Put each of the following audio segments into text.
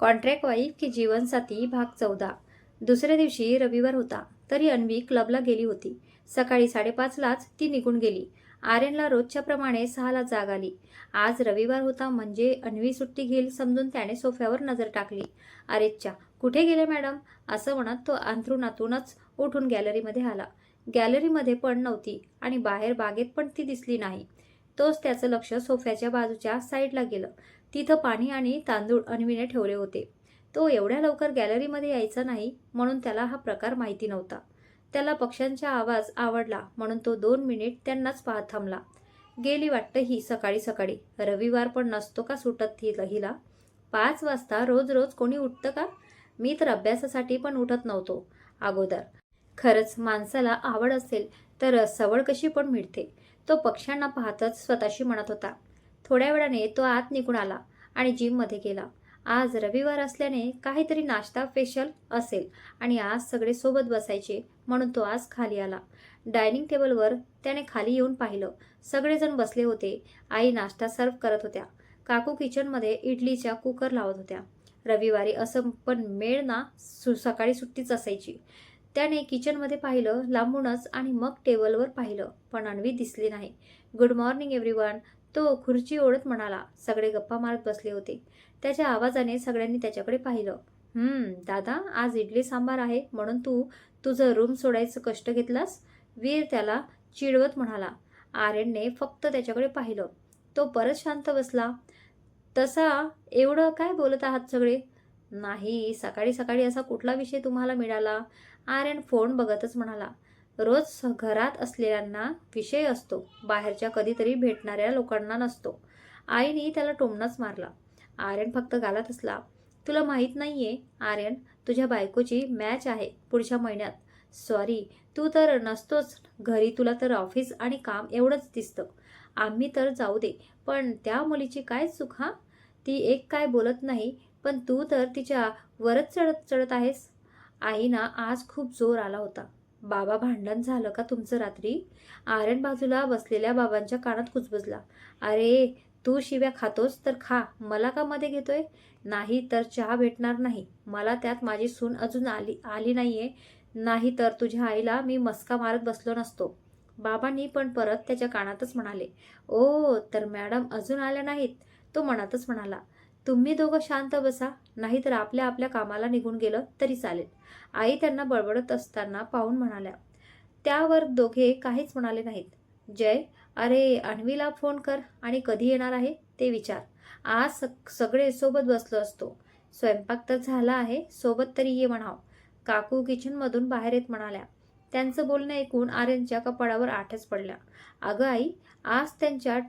Contract wife की जीवनसाथी भाग 14। दुसऱ्या दिवशी रविवार होता तरी अन्वी क्लबला गेली होती। सकाळी 5:30लाच ती निघून गेली। आर्यनला रोजच्या प्रमाणे 6ला जाग आली। आज रविवार होता म्हणजे अन्वी सुट्टी घेईल समजून त्याने सोफ्यावर नजर टाकली। अरेच्चा, कुठे गेले मॅडम, असं म्हणत तो अंथरुणातूनच उठून गॅलरीमध्ये आला। गॅलरीमध्ये पण नव्हती आणि बाहेर बागेत पण ती दिसली नाही। तोच त्याचं लक्ष सोफ्याच्या बाजूच्या साईडला गेलं। तिथं पाणी आणि तांदूळ अन्वीने ठेवले होते। तो एवढ्या लवकर गॅलरीमध्ये यायचा नाही म्हणून त्याला हा प्रकार माहिती नव्हता। त्याला पक्ष्यांचा आवाज आवडला म्हणून तो 2 मिनिट त्यांनाच पाहत थांबला। गेली वाटतं ही सकाळी सकाळी, रविवार पण नसतो का सुटत हिला? 5 वाजता रोज रोज कोणी उठतं का? मी तर अभ्यासासाठी पण उठत नव्हतो अगोदर। खरंच माणसाला आवड असेल तर सवड कशी पण मिळते, तो पक्ष्यांना पाहतच स्वतःशी म्हणत होता। थोड्या वेळाने तो आत निघून आला आणि जिममध्ये गेला। आज रविवार असल्याने काहीतरी नाश्ता स्पेशल असेल आणि आज सगळे सोबत बसायचे म्हणून तो आज खाली आला। डायनिंग टेबलवर त्याने खाली येऊन पाहिलं, सगळेजण बसले होते। आई नाश्ता सर्व करत होत्या। काकू किचनमध्ये इडलीच्या कुकर लावत होत्या। रविवारी असं पण मेळ ना सकाळी सुट्टीच असायची। त्याने किचनमध्ये पाहिलं लांबूनच आणि मग टेबलवर पाहिलं पण अन्वी दिसली नाही। गुड मॉर्निंग एव्हरीवन, तो खुर्ची ओढत म्हणाला। सगळे गप्पा मारत बसले होते। त्याच्या आवाजाने सगळ्यांनी त्याच्याकडे पाहिलं। दादा, आज इडली सांबार आहे म्हणून तू तुझं रूम सोडायचं कष्ट घेतलास? वीर त्याला चिडवत म्हणाला। आर्यनने फक्त त्याच्याकडे पाहिलं। तो परत शांत बसला। तसा एवढं काय बोलत आहात सगळे? नाही, सकाळी सकाळी असा कुठला विषय तुम्हाला मिळाला? आर्यन फोन बघतच म्हणाला। रोज घरात असलेल्यांना विषय असतो, बाहेरच्या कधीतरी भेटणाऱ्या लोकांना नसतो। आईने त्याला टोमणाच मारला। आर्यन फक्त गालात हसला। तुला माहित नाहीये आर्यन, तुझ्या बायकोची मॅच आहे पुढच्या महिन्यात। सॉरी, तू तर नसतोच घरी, तुला तर ऑफिस आणि काम एवढंच दिसतं। आम्ही तर जाऊ दे, पण त्या मुलीची काय चूक? हा, ती एक काय बोलत नाही पण तू तर तिच्या वरच चढत चढत आहेस। आईना आज खूप जोर आला होता। बाबा, भांडण झालं का तुमचं रात्री? आर्यन बाजूला बसलेल्या बाबांच्या कानात कुजबुजला। अरे, तू शिव्या खातोस तर खा, मला का मध्ये घेतोय? नाही तर चहा भेटणार नाही मला, त्यात माझी सून अजून आली नाहीये, नाही तर तुझ्या आईला मी मस्का मारत बसलो नसतो। बाबांनी पण परत त्याच्या कानातच म्हणाले। ओ, तर मॅडम अजून आल्या नाहीत? तो मनातच म्हणाला। तुम्ही दोघं शांत बसा, नाहीतर आपल्या आपल्या कामाला निघून गेलं तरी चालेल। आई त्यांना बडबडत असताना पाहून म्हणाल्या। त्यावर दोघे काहीच म्हणाले नाहीत। जय, अरे अन्वीला फोन कर आणि कधी येणार आहे ते विचार। आज सगळे सोबत बसलो असतो। स्वयंपाक तर झाला आहे, सोबत तरी ये म्हणाव। काकू किचनमधून बाहेर येत म्हणाल्या। त्यांचं बोलणं ऐकून आर्यनच्या कपाळावर आठच पडल्या। अगं आई, आज त्यांच्या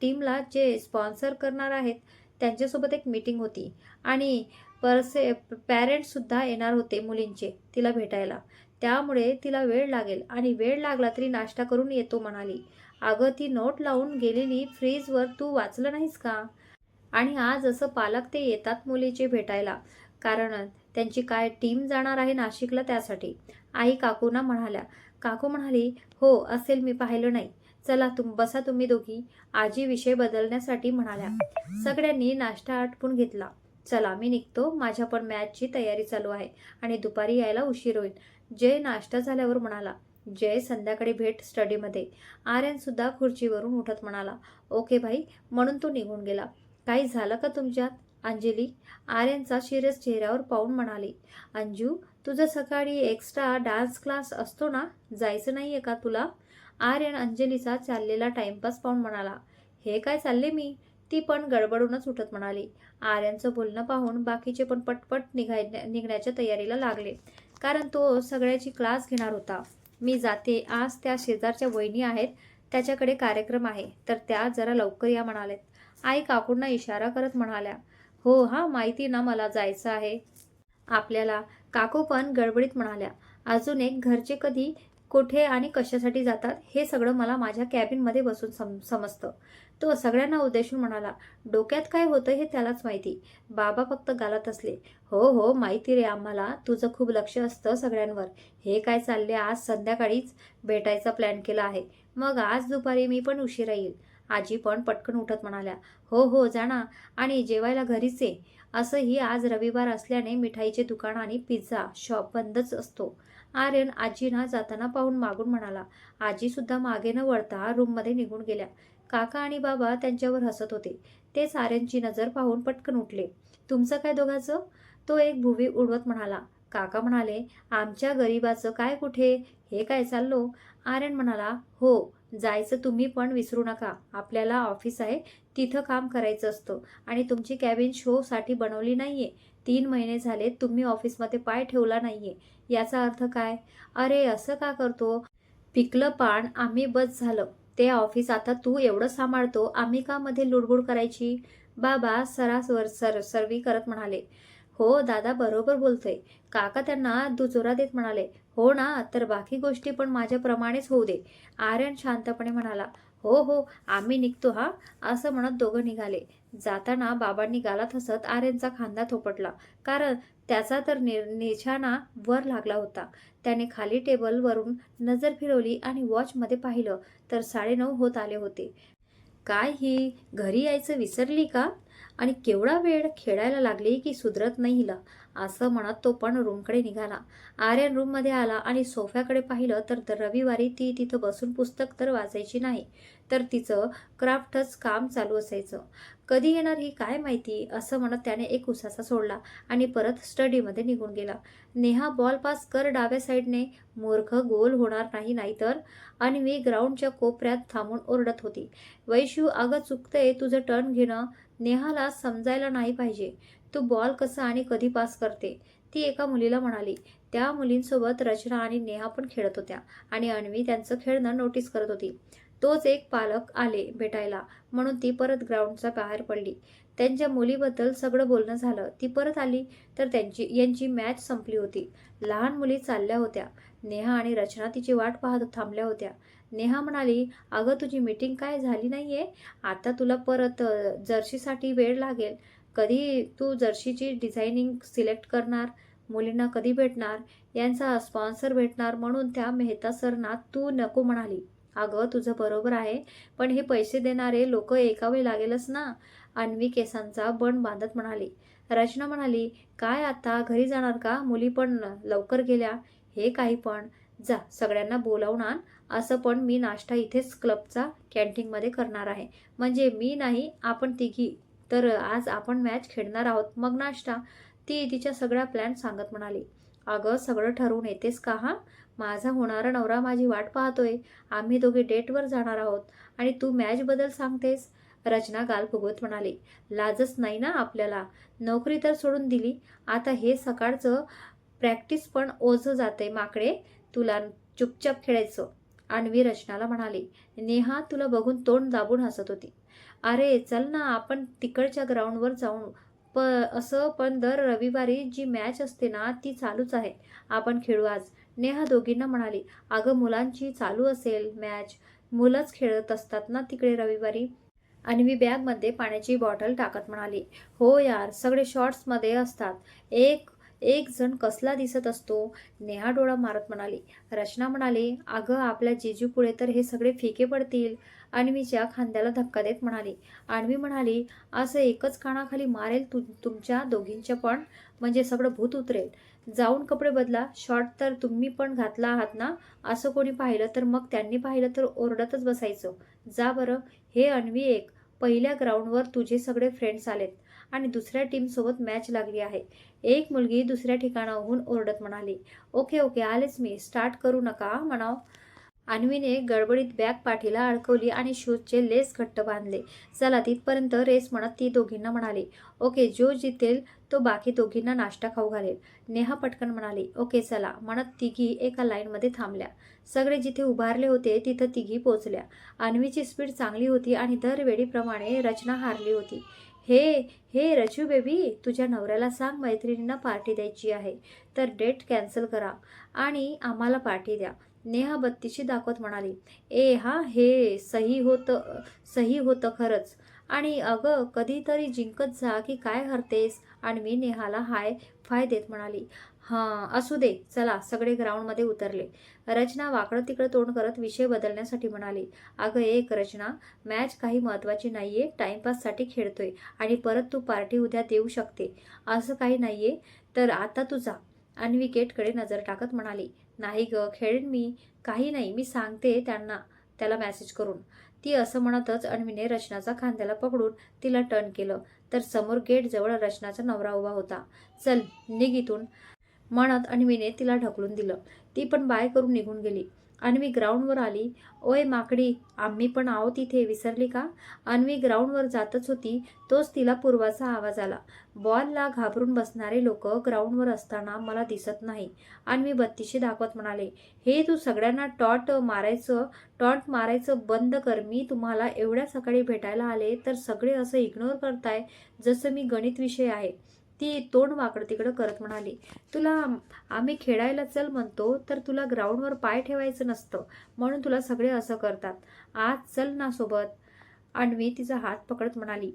टीमला जे स्पॉन्सर करणार आहेत त्यांच्यासोबत एक मीटिंग होती आणि पॅरेंट्स सुद्धा येणार होते मुलींचे तिला भेटायला, त्यामुळे तिला वेळ लागेल आणि वेळ लागला तरी नाश्ता करून येतो म्हणाली। अगं, ती नोट लावून गेलेली फ्रीजवर तू वाचलं नाहीस का? आणि आज असं पालक ते येतात मुलीचे भेटायला, कारण त्यांची काय टीम जाणार आहे नाशिकला त्यासाठी। आई काकूंना म्हणाल्या। काकू म्हणाली, हो असेल, मी पाहिलं नाही। चला बसा तुम्ही दोघी, आजी विषय बदलण्यासाठी म्हणाल्या। सगळ्यांनी नाश्ता आटपून घेतला। चला मी निघतो, माझ्या पण मॅचची तयारी चालू आहे आणि दुपारी यायला उशीर होईल, जय नाश्ता झाल्यावर म्हणाला। जय, संध्याकाळी भेट स्टडीमध्ये। आर्यन सुद्धा खुर्चीवरून उठत म्हणाला। ओके भाई, म्हणून तो निघून गेला। काही झालं का तुमच्यात? अंजली आर्यनचा सिरियस चेहऱ्यावर पाहून म्हणाली। अंजू, तुझं सकाळी एक्स्ट्रा डान्स क्लास असतो ना, जायचं नाहीये का तुला? आर्यन अंजलीचा चाललेला टाइमपास पाहून म्हणाला। हे काय चालले मी? ती पण गडबडूनच उठत म्हणाली। आर्यनचं बोलणं पाहून बाकीचे पण पटपट निघण्याच्या तयारीला लागले, कारण तो सगळ्याची क्लास घेणार होता। मी जाते, आज त्या शेजारच्या वहिनी आहेत त्याच्याकडे कार्यक्रम आहे, तर त्या जरा लवकर या म्हणालेत। आई काकूंना इशारा करत म्हणाल्या। हो हा, माहिती ना मला जायचं आहे आपल्याला। काकू पण गडबडीत म्हणाल्या। अजून एक, घरचे कधी कुठे आणि कशासाठी जातात हे सगळं मला माझ्या कॅबिनमध्ये बसून समजतं। तो सगळ्यांना उद्देशून म्हणाला। डोक्यात काय होतं हे त्यालाच माहिती। बाबा फक्त गालात असले। हो हो, माहिती रे आम्हाला, तुझं खूप लक्ष असतं सगळ्यांवर। हे काय चालले, आज संध्याकाळीच भेटायचा प्लॅन केला आहे, मग आज दुपारी मी पण उशिरा येईल। आजी पण पटकन उठत म्हणाल्या, हो हो जा ना, आणि जेवायला घरीच ये. असंही आज रविवार असल्याने मिठाईचे दुकान आणि पिझ्झा शॉप बंदच असतो. आर्यन आजींना जाताना पाहून मागून म्हणाला. आजी सुद्धा मागे न वळता रूममध्ये निघून गेल्या. काका आणि बाबा त्यांच्यावर हसत होते. तेच आर्यनची नजर पाहून पटकन उठले. तुमचं काय दोघांचं? तो एक भुवी उडवत म्हणाला. काका म्हणाले, आमच्या गरीबाचं काय कुठे, हे काय चाललो? आर्यन म्हणाला, हो, जायचं तुम्ही पण विसरू नका. आपल्याला ऑफिस आहे, तिथं काम करायचं असतं आणि तुमची कॅबिन शो साठी बनवली नाहीये. 3 महिने झाले तुम्ही ऑफिसमध्ये पाय ठेवला नाहीये. याचा अर्थ काय? अरे असं का करतो? पिकलं पान आम्ही बस झालं. ते ऑफिस आता तू एवढं सांभाळतो, आम्ही का मध्ये लुडबुड करायची? बाबा सरवी करत म्हणाले. हो दादा बरोबर बोलतोय. काका त्यांना दुजोरा देत म्हणाले. हो ना, तर बाकी गोष्टी पण माझ्याप्रमाणेच होऊ दे. आर्यन शांतपणे म्हणाला. हो हो, आम्ही निघतो हा. असं म्हणत दोघं निघाले. जाताना बाबांनी गालात हसत आर्यनचा खांदा थोपटला, कारण त्याचा तर निशाणा वर लागला होता. त्याने खाली टेबलवरून नजर फिरवली आणि वॉचमध्ये पाहिलं तर 9:30 होत आले होते. काय ही घरी यायचं विसरली का? आणि केवढा वेळ खेळायला लागली की सुधरत नाही हिला, असं म्हणत तो पण रूमकडे निघाला. आर्यन रूममध्ये आला आणि सोफ्याकडे पाहिलं तर रविवारी ती तिथं बसून पुस्तक तर वाचायची नाही, तर तिचं क्राफ्टच काम चालू असायचं. कधी येणार ही काय माहिती, असं म्हणत त्याने एक उसासा सोडला आणि परत स्टडीमध्ये निघून गेला. नेहा बॉल पास कर डाव्या साईडने, मूर्ख गोल होणार नाही नाहीतर. अन्वी ग्राउंडच्या कोपऱ्यात थांबून ओरडत होती. वैशू अगं चुकतंय तुझं टर्न घेणं. नेहाला समजायला नाही पाहिजे, तू बॉल कसा आणि कधी पास करते, ती एका मुलीला म्हणाली. त्या मुलींसोबत रचना आणि नेहा पण खेळत होत्या आणि अन्वी त्यांचं खेळणं नोटीस करत होती. तोच एक पालक आले भेटायला म्हणून ती परत ग्राउंडच्या बाहेर पडली. त्यांच्या मुलीबद्दल सगळं बोलणं झालं. ती परत आली तर यांची मॅच संपली होती. लहान मुली चालल्या होत्या. नेहा आणि रचना तिची वाट पाहत थांबल्या होत्या. नेहा म्हणाली, अगं तुझी मीटिंग काय झाली नाहीये? आता तुला परत जर्सीसाठी वेळ लागेल. कधी तू जर्सीची डिझायनिंग सिलेक्ट करणार? मुलींना कधी भेटणार? यांचा स्पॉन्सर भेटणार म्हणून त्या मेहता सरना तू नको म्हणाली. अगं तुझं बरोबर आहे, पण हे पैसे देणारे लोक ऐकावे लागेलच ना, अन्वी केसांचा बन बांधत म्हणाली. रचना म्हणाली, काय आता घरी जाणार का? मुली पण लवकर गेल्या. हे काही पण, जा सगळ्यांना बोलावून आण. असं पण मी नाश्ता इथेच क्लबचा कॅन्टीनमध्ये करणार आहे. म्हणजे मी नाही, आपण तिघी. तर आज आपण मॅच खेळणार आहोत, मग नाश्ता. ती तिच्या सगळ्या प्लॅन सांगत म्हणाली. अगं सगळं ठरवून येतेस का हा? माझा होणारा नवरा माझी वाट पाहतोय. आम्ही दोघे डेटवर जाणार आहोत आणि तू मॅचबद्दल सांगतेस? रचना गाल फुगवत म्हणाली. लाजच नाही ना आपल्याला? नोकरी तर सोडून दिली, आता हे सकाळचं प्रॅक्टिस पण ओझं जाते माकडे. तुला चुपचाप खेळायचं. अन्वी रचनाला म्हणाली. नेहा तुला बघून तोंड दाबून हसत होती. अरे चल ना, आपण तिकडच्या ग्राउंडवर जाऊ. असं पण दर रविवारी जी मॅच असते ना ती चालूच आहे. आपण खेळू आज. नेहा दोघींना म्हणाली. अगं मुलांची चालू असेल मॅच, मुलंच खेळत असतात ना तिकडे रविवारी. अन्वी बॅगमध्ये पाण्याची बॉटल टाकत म्हणाली. हो यार, सगळे शॉर्ट्समध्ये असतात. एक एक जण कसला दिसत असतो. नेहा डोळा मारत म्हणाली. रचना म्हणाली, अगं आपल्या जिजू पुढे तर हे सगळे फिके पडतील. अन्वीच्या खांद्याला धक्का देत म्हणाली. अन्वी म्हणाली, असं एकच कानाखाली मारेल तुमच्या दोघींच्या पण, म्हणजे सगळं भूत उतरेल. जाऊन कपडे बदला. शॉर्ट तर तुम्ही पण घातला आहात ना? असं कोणी पाहिलं तर मग त्यांनी पाहिलं तर ओरडतच बसायचं. जा बरं. हे अन्वी, एक पहिल्या ग्राउंडवर तुझे सगळे फ्रेंड्स आलेत आणि दुसऱ्या टीमसोबत मॅच लागली आहे. एक मुलगी दुसऱ्या ठिकाणाहून ओरडत म्हणाली. ओके ओके आलेच मी, स्टार्ट करू नका म्हणाव. अन्वीने गडबडीत बॅग पाठीला अडकवली आणि शूजचे लेस घट्ट बांधले. चला तिथपर्यंत रेस म्हणत ती दोघींना म्हणाली. ओके, जो जितेल तो बाकी दोघींना नाश्ता खाऊ घालेल. नेहा पटकन म्हणाली. ओके चला म्हणत तिघी एका लाईनमध्ये थांबल्या. सगळे जिथे उभारले होते तिथं तिघी पोचल्या. अन्वीची स्पीड चांगली होती आणि दरवेळीप्रमाणे रचना हारली होती. हे हे रचू बेबी, तुझ्या नवऱ्याला सांग मैत्रिणींना पार्टी द्यायची आहे तर डेट कॅन्सल करा आणि आम्हाला पार्टी द्या. नेहा बत्तीशी दाखवत म्हणाली. ए हा, हे सही होतं खरंच. आणि अगं कधीतरी जिंकत जा की काय हरतेस. अन्वी नेहाला हाय फाय देत म्हणाली. हां असू दे, चला. सगळे ग्राउंडमध्ये उतरले. रचना वाकडं तिकडं तोंड करत विषय बदलण्यासाठी म्हणाली. अगं एक रचना, मॅच काही महत्त्वाची नाहीये, टाइमपाससाठी खेळतोय आणि परत तू पार्टी उद्या देऊ शकते असं काही नाहीये, तर आता तू जा. अन्वी केटकडे नजर टाकत म्हणाली. नाही ग, खेळेन मी. काही नाही, मी सांगते त्याला मेसेज करून. ती असं म्हणतच अन्वीने रचनाचा खांद्याला पकडून तिला टर्न केलं, तर समोर गेटजवळ रचनाचा नवरा उभा होता. चल निघ इथून म्हणत अन्वीने तिला ढकलून दिलं. ती पण बाय करून निघून गेली. अन्वी ग्राउंडवर आली. ओय माकडी, आम्ही पण आहोत इथे, विसरली का. अन्वी ग्राउंडवर जातच होती, तोच तिला पूर्वाचा आवाज आला. बॉलला घाबरून बसणारे लोक ग्राउंडवर असताना मला दिसत नाही. अन्वी बत्तीशी दाखवत म्हणाले. हे तू सगळ्यांना टॉन्ट मारायचं बंद कर. मी तुम्हाला एवढ्या सकाळी भेटायला आले तर सगळे असं इग्नोर करताय जसं मी गणित विषय आहे. ती तोंड वाकडं तिकडं करत म्हणाली. तुला आम्ही खेळायला चल म्हणतो तर तुला ग्राउंडवर पाय ठेवायचं नसतं, म्हणून तुला सगळे असं करतात. आज चल ना सोबत. अन्वी तिचा हात पकडत म्हणाली.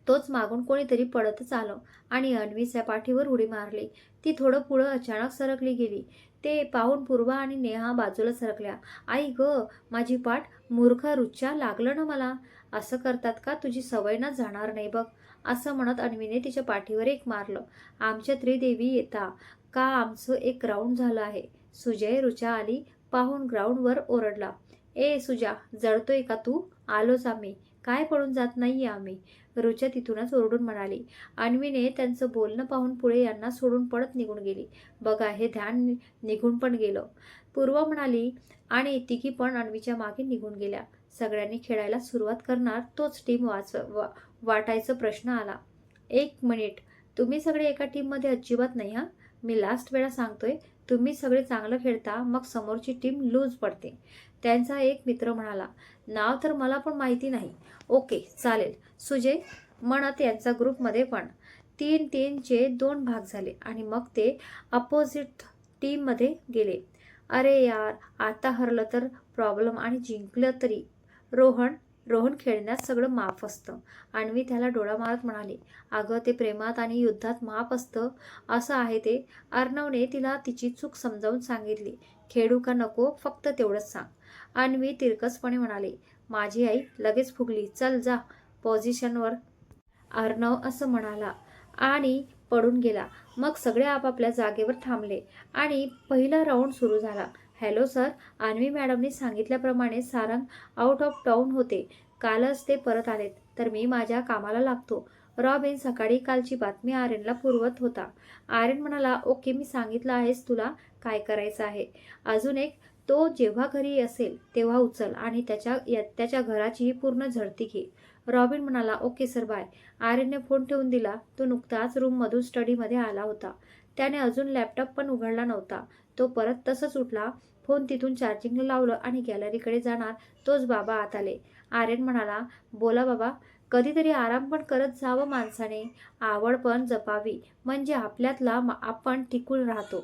तोच मागून कोणीतरी पडतच आलं आणि अन्वीच्या पाठीवर उडी मारली. ती थोडं पुढं अचानक सरकली गेली. ते पाहून पूर्वा आणि नेहा बाजूला सरकल्या. आई ग, माझी पाठ. मूर्ख रुच्या, लागलं ना मला. असं करतात का, तुझी सवय ना जाणार नाही बघ. असं म्हणत अन्वीने तिच्या पाठीवर एक मारलं. आमच्या त्रिदेवी येता का, आमचं एक ग्राउंड झालं आहे. सुजय रुचा आली पाहून ग्राउंडवर ओरडला. ए सुजा, जळतोय का तू. आलोच आम्ही, काय पडून जात नाहीये आम्ही. रुचा तिथूनच ओरडून म्हणाली. अन्वीने त्यांचं बोलणं पाहून पुढे यांना सोडून पळत निघून गेली. बघा, हे ध्यान निघून पण गेलं, पूर्वा म्हणाली आणि तिघी पण अन्वीच्या मागे निघून गेल्या. सगळ्यांनी खेळायला सुरुवात करणार तोच टीम वाटायचा प्रश्न आला. एक मिनिट, तुम्ही सगळे एका टीममध्ये अजिबात नाही हा. मी लास्ट वेळा सांगतोय, तुम्ही सगळे चांगलं खेळता मग समोरची टीम लूज पडते. त्यांचा एक मित्र म्हणाला. नाव तर मला पण माहिती नाही. ओके चालेल सुजय म्हणत यांचा ग्रुपमध्ये पण 3-3चे 2 भाग झाले आणि मग ते अपोजिट टीममध्ये गेले. अरे यार, आता हरलं तर प्रॉब्लेम आणि जिंकलं तरी. रोहन खेळण्यात सगळं माफ असतं. अन्वी त्याला डोळा मारत म्हणाली. अगं ते प्रेमात आणि युद्धात माफ असतं असं आहे ते. अर्णवने तिला तिची चूक समजावून सांगितली. खेळू का नको फक्त तेवढंच सांग. अन्वी तिरकसपणे म्हणाली. माझी आई लगेच फुगली. चल जा पोझिशनवर. अर्णव असं म्हणाला आणि पडून गेला. मग सगळे आपापल्या जागेवर थांबले आणि पहिला राऊंड सुरू झाला. हॅलो सर, अन्वी मॅडमने सांगितल्याप्रमाणे सारंग आउट ऑफ टाउन होते. कालच ते परत आलेत, तर मी माझ्या कामाला लागतो. रॉबिन सकाळी कालची बातमी आर्यनला पुरवत होता. आर्यन म्हणाला. ओके, मी सांगितलं आहेस तुला काय करायचं आहे. अजून एक, तो जेव्हा घरी असेल तेव्हा उचल आणि त्याच्या घराची पूर्ण झडती घे. रॉबिन म्हणाला. Okay sir, bye. आर्यनने फोन ठेवून दिला. तो नुकताच रूममधून स्टडीमध्ये आला होता. त्याने अजून लॅपटॉप पण उघडला नव्हता. तो परत तसंच उठला, फोन तिथून चार्जिंगला लावलं आणि गॅलरीकडे जाणार तोच बाबा आत आले. आर्यन म्हणाला. बोला बाबा. कधीतरी आराम पण करत जावं माणसाने, आवड पण जपावी, म्हणजे आपल्यातला आपण टिकून राहतो.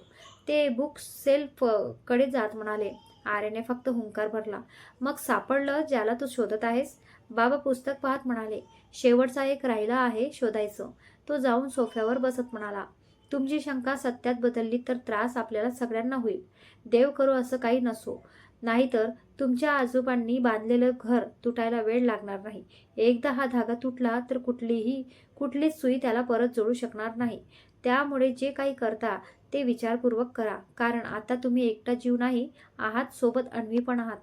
ते बुक सेल्फ कडे जात म्हणाले. आर्यने फक्त हुंकार भरला. मग सापडलं ज्याला तू शोधत आहेस. बाबा पुस्तक पाहत म्हणाले. शेवटचा एक राहिला आहे शोधायचं. तो जाऊन सोफ्यावर बसत म्हणाला. तुमची शंका सत्यात बदलली तर त्रास आपल्याला सगळ्यांना होईल. देव करो असं काही नसो, नाहीतर तुमच्या आजोबांनी बांधलेलं घर तुटायला वेळ लागणार नाही. एकदा हा धागा तुटला तर कुठलीच सुई त्याला परत जोडू शकणार नाही. त्यामुळे जे काही करता ते विचारपूर्वक करा, कारण आता तुम्ही एकटा जीव नाही आहात, सोबत अन्वी पण आहात.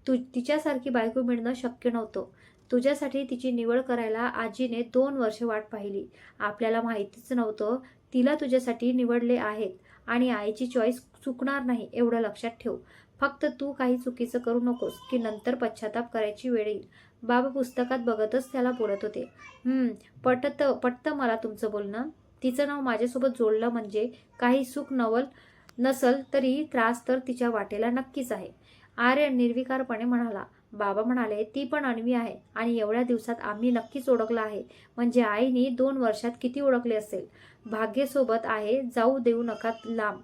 तिच्यासारखी बायको मिळणं शक्य नव्हतं. तुझ्यासाठी तिची निवड करायला आजीने 2 वर्ष वाट पाहिली. आपल्याला माहितीच नव्हतं तिला तुझ्यासाठी निवडले आहेत आणि आईची चॉईस चुकणार नाही, एवढं लक्षात ठेव. फक्त तू काही चुकीचं करू नकोस की नंतर पश्चाताप करायची वेळ येईल. बाबा पुस्तकात बघतच त्याला बोलत होते. पटतं मला तुमचं बोलणं. तिचं नाव माझ्यासोबत जोडलं म्हणजे काही सुख नसल तरी त्रास तर तिच्या वाटेला नक्कीच आहे. आर्यन निर्विकारपणे म्हणाला. बाबा म्हणाले. ती पण अन्वी आहे आणि एवढ्या दिवसात आम्ही नक्कीच ओळखलं आहे, म्हणजे आईने 2 वर्षात किती ओळखले असेल. भाग्यसोबत आहे, जाऊ देऊ नका लांब.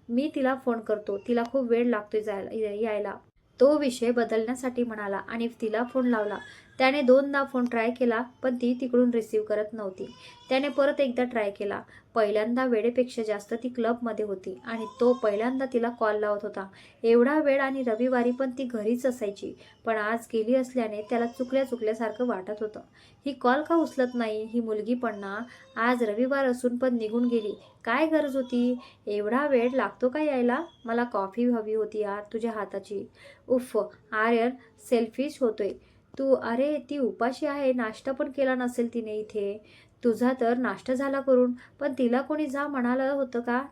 मी तिला फोन करतो, तिला खूप वेळ लागतोय यायला. तो विषय बदलण्यासाठी म्हणाला आणि तिला फोन लावला. त्याने 2दा फोन ट्राय केला, पण ती तिकडून रिसीव्ह करत नव्हती. त्याने परत एकदा ट्राय केला. पहिल्यांदा वेळेपेक्षा जास्त ती क्लबमध्ये होती आणि तो पहिल्यांदा तिला कॉल लावत होता. एवढा वेळ आणि रविवारी पण ती घरीच असायची. पण आज गेली असल्याने त्याला चुकल्यासारखं वाटत होतं. ही कॉल का उचलत नाही ही मुलगी पण ना. आज रविवार असून पण निघून गेली. काय गरज होती? एवढा वेळ लागतो का यायला? मला कॉफी हवी होती यार तुझ्या हाताची. उफ, आर्यन सेल्फिश होतोय तू. अरे ती उपाशी आहे, नाश्ता पण केला नसेल तिने इथे. तुझा तर नाश्ता झाला करून, पण तिला कोणी जा म्हणालं होतं का?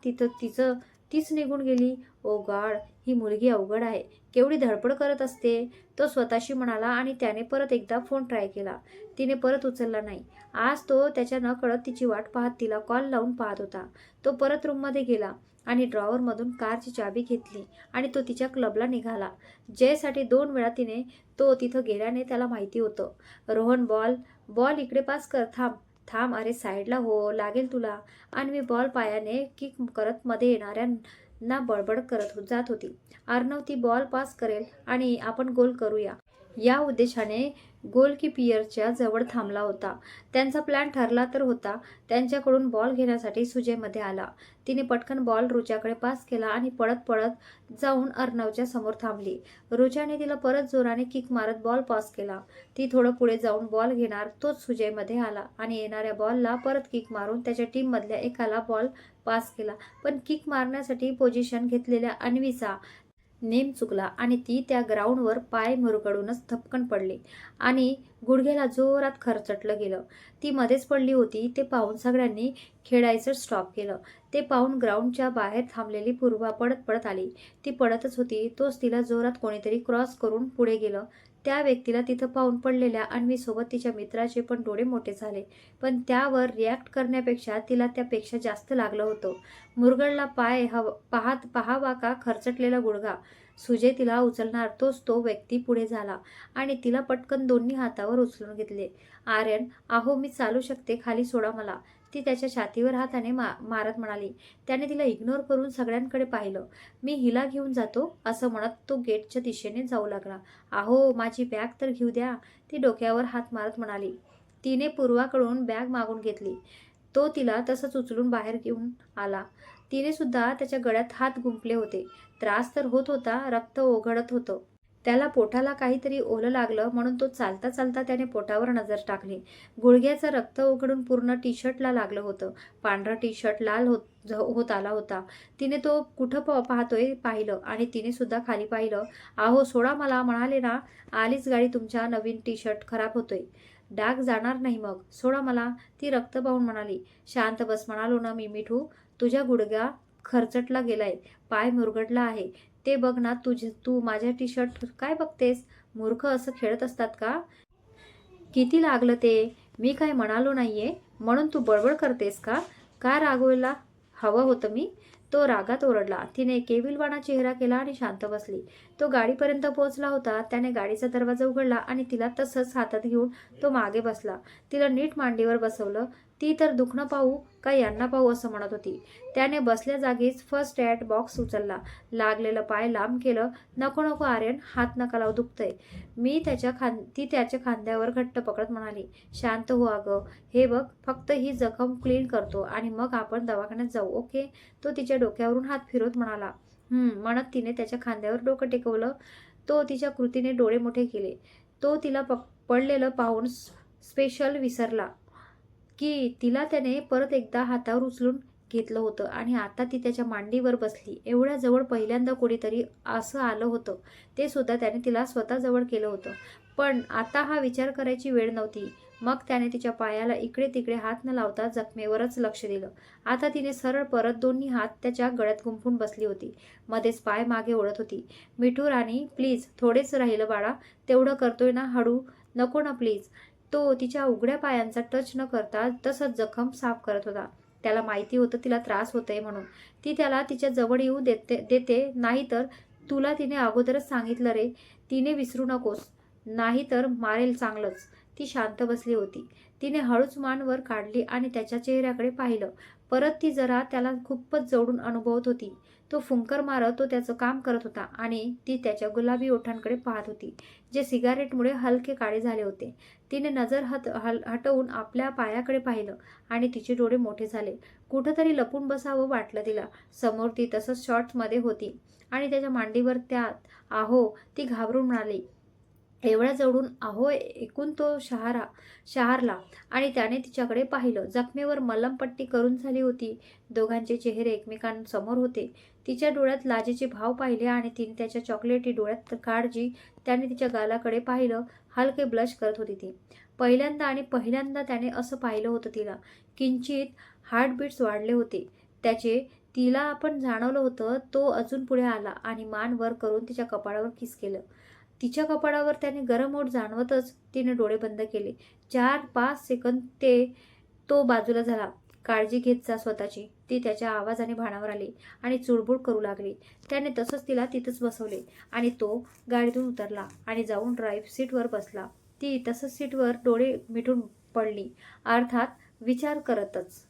तीच निघून गेली. ओ गॉड, ही मुलगी अवघड आहे. केवढी धडपड करत असते, तो स्वतःशी म्हणाला आणि त्याने परत एकदा फोन ट्राय केला. तिने परत उचलला नाही. आज तो त्याच्या नकळत तिची वाट पाहत तिला कॉल लावून पाहत होता. तो परत रूममध्ये गेला आणि ड्रॉवरमधून कारची चाबी घेतली आणि तो तिच्या क्लबला निघाला. जयसाठी 2 वेळा तो तिथं गेल्याने त्याला माहिती होतं. रोहन, बॉल इकडे पास कर. थांब, अरे साईडला हो, लागेल तुला. अन्वी बॉल पायाने किक करत मध्ये येणाऱ्यांना बडबड करत जात होती. अर्णव ती बॉल पास करेल आणि आपण गोल करूया या उद्देशाने गोलकीपरच्या जवळ थांबला होता. त्यांचा प्लॅन ठरला तर होता. त्यांच्याकडून बॉल घेण्यासाठी सुजय मध्ये आला. तिने पटकन बॉल रुचाकडे पास केला आणि पळत जाऊन अर्णवच्या समोर थांबली. रुचाने तिला परत जोराने किक मारत बॉल पास केला. ती थोडं पुढे जाऊन बॉल घेणार तोच सुजय मध्ये आला आणि येणाऱ्या बॉलला परत किक मारून त्याच्या टीम मधल्या एकाला बॉल पास केला. पण किक मारण्यासाठी पोझिशन घेतलेल्या अन्वीचा नेम चुकला आणि ती त्या ग्राउंडवर पाय मुरगळूनच धपकन पडली आणि गुडघ्याला जोरात खरचटलं गेलं. ती मध्येच पडली होती. ते पाहून सगळ्यांनी खेळायचं स्टॉप केलं. ते पाहून ग्राउंडच्या बाहेर थांबलेली पूर्वा पडत आली. ती पडतच होती. तोच तिला जोरात कोणीतरी क्रॉस करून पुढे गेलं. त्या व्यक्तीला तिथं पाहून पडलेल्या अन्वीसोबत तिच्या मित्राचे पण डोळे मोठे झाले. पण त्यावर रिॲक्ट करण्यापेक्षा तिला त्यापेक्षा जास्त लागलं होतं. मुरगळला पाय पाहावा का खरचटलेला गुडघा. सुजय तिला उचलणार तोच तो व्यक्ती पुढे झाला आणि तिला पटकन दोन्ही हातावर उचलून घेतले. आर्यन, अहो मी चालू शकते, खाली सोडा मला. ती त्याच्या छातीवर हाताने मारत म्हणाली. त्याने तिला इग्नोर करून सगळ्यांकडे पाहिलं. मी हिला घेऊन जातो असं म्हणत तो गेटच्या दिशेने जाऊ लागला. अहो माझी बॅग तर घेऊ द्या, ती डोक्यावर हात मारत म्हणाली. तिने पूर्वाकडून बॅग मागून घेतली. तो तिला तसंच उचलून बाहेर घेऊन आला. तिने सुद्धा त्याच्या गळ्यात हात गुंफले होते. त्रास तर होत होता, रक्त ओघळत होतं. त्याला पोटाला काहीतरी ओलं लागलं म्हणून तो चालता चालता त्याने पोटावर नजर टाकली. गुडघ्याचं रक्त ओघळून पूर्ण टी शर्टला लागलं होतं. पांढरा टी शर्ट लाल होत आला होता. तिने तो कुठं पाहतोय पाहिलं आणि तिने सुद्धा खाली पाहिलं. अहो सोडा मला म्हणाले ना, आलीच गाडी, तुमच्या नवीन टी शर्ट खराब होतोय. डाग जाणार नाही मग, सोडा मला. ती रक्त पाहून म्हणाली. शांत बस म्हणालो ना मी मिठू. तुझ्या गुडघा खरचटला गेलाय, पाय मुरगळला आहे. ते बघ ना, तू माझ्या टी शर्ट काय बघतेस? मूर्ख असं खेळत असतात का? किती लागलं ते? मी काय म्हणालो नाहीये म्हणून तू बडबड करतेस का? का रागवायला हवं होतं मी? तो रागात ओरडला. तिने केविलवाणा चेहरा केला आणि शांत बसली. तो गाडीपर्यंत पोहोचला होता. त्याने गाडीचा दरवाजा उघडला आणि तिला तसंच हातात घेऊन तो मागे बसला. तिला नीट मांडीवर बसवलं. ती तर दुखणं पाहू का यांना पाहू असं म्हणत होती. त्याने बसल्या जागीच फर्स्ट एड बॉक्स उचलला. लागलेलं पाय लांब केलं. नको आर्यन, हात नका लावू, दुखतंय. ती त्याच्या खांद्यावर घट्ट पकडत म्हणाली. शांत हो अगं, हे बघ फक्त ही जखम क्लीन करतो आणि मग आपण दवाखान्यात जाऊ, ओके? तो तिच्या डोक्यावरून हात फिरवत म्हणाला. म्हणत तिने त्याच्या खांद्यावर डोकं टेकवलं. तो तिच्या कृतीने डोळे मोठे केले. तो तिला पडलेलं पाहून स्पेशल विसरला की तिला त्याने परत एकदा हातावर उचलून घेतलं होतं आणि आता ती त्याच्या मांडीवर बसली. एवढ्या जवळ पहिल्यांदा कोणीतरी असं आलं होतं. ते सुद्धा त्याने तिला स्वतःजवळ केलं होतं. पण आता हा विचार करायची वेळ नव्हती. मग त्याने तिच्या पायाला इकडे तिकडे हात न लावता जखमेवरच लक्ष दिलं. आता तिने सरळ परत दोन्ही हात त्याच्या गळ्यात गुंफून बसली होती. मध्येच पाय मागे ओढत होती. मिठू राणी प्लीज, थोडेच राहिलं बाळा, तेवढं करतोय ना, हळू, नको ना प्लीज. तो तिच्या उघड्या पायांचा टच न करता तसंच जखम साफ करत होता. त्याला माहिती होतं तिला त्रास होतोय म्हणून. ती त्याला तिच्या जवळ येऊ देते नाही तर तुला तिने अगोदरच सांगितलं रे, तिने विसरू नकोस, नाही तर मारेल चांगलंच. ती शांत बसली होती. तिने हळूच मान वर काढली आणि त्याच्या चेहऱ्याकडे पाहिलं. परत ती जरा त्याला खूपच जवळून अनुभवत होती. तो फुंकर मारत तो त्याचं काम करत होता आणि ती त्याच्या गुलाबी ओठांकडे पाहत होती, जे सिगारेटमुळे हलके काळे झाले होते. तिने नजर हटवून आपल्या पायाकडे पाहिलं आणि तिचे डोळे मोठे झाले. कुठंतरी लपून बसावं वाटलं तिला. समोर ती तसंच शॉर्ट्समध्ये होती आणि त्याच्या मांडीवर त्यात आहो, ती घाबरून म्हणाली. एवढ्या जवळून आहो ऐकून तो शहारला आणि त्याने तिच्याकडे पाहिलं. जखमेवर मलमपट्टी करून झाली होती. दोघांचे चेहरे एकमेकांसमोर होते. तिच्या डोळ्यात लाजेचे भाव पाहिले आणि तिने त्याच्या चॉकलेटी डोळ्यात काळजी. त्याने तिच्या गालाकडे पाहिलं. हलके ब्लश करत होती ती. पहिल्यांदा त्याने असं पाहिलं होतं तिला. किंचित हार्टबीट्स वाढले होते त्याचे. तिला आपण जाणवलं होतं. तो अजून पुढे आला आणि मान वर करून तिच्या कपाळावर किस केलं. तिच्या कपाळावर त्याने गरम ओठ जाणवतच तिने डोळे बंद केले. 4-5 सेकंद तो बाजूला झाला. काळजी घेत जा स्वतःची, ती त्याच्या आवाजाने भानावर आली आणि चुळबुळ करू लागली. त्याने तसंच तिला तिथंच बसवले आणि तो गाडीतून उतरला आणि जाऊन ड्राईव्ह सीटवर बसला. ती तसंच सीटवर डोळे मिटून पडली, अर्थात विचार करतच.